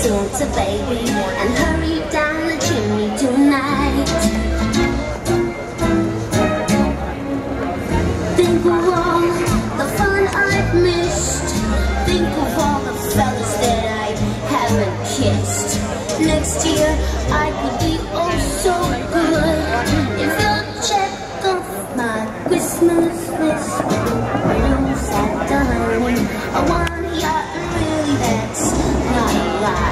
Santa baby, and hurry down the chimney tonight. Think of all the fun I've missed. Think of all the fellas that I haven't kissed. Next year I could be oh so good if you'll check off my Christmas list. No Santa honey, I want a yacht, and really that's not a lot.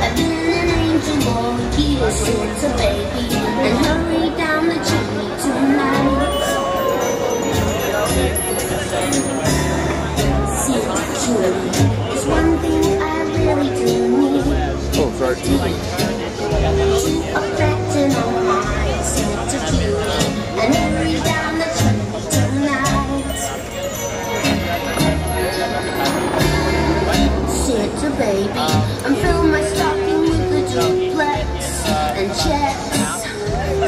I've been an angel all years, Santa baby, and hurry down the chimney tonight. Santa cutie is one thing I really do need. Oh, sorry. To affect an all mine, Santa cutie, and hurry down the chimney tonight. Santa baby, I'm filling my stocking with a duplex and checks.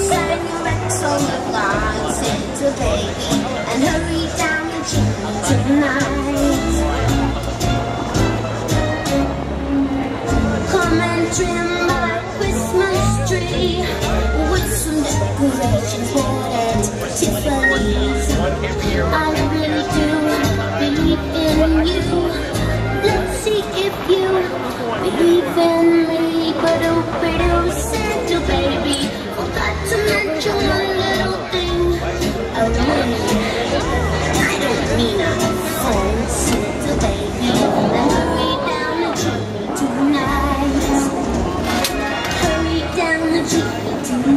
Sign your ex on the line, Santa baby, and hurry down the chimney tonight. Come and trim my Christmas tree with some decorations bought at Tiffany's. I really do believe in you. Let's see if you believe in me. But oh, Santa baby, forgot to mention one little thing. A ring. I don't mean a phone, Santa baby. And hurry down the chimney tonight. Hurry down the chimney tonight.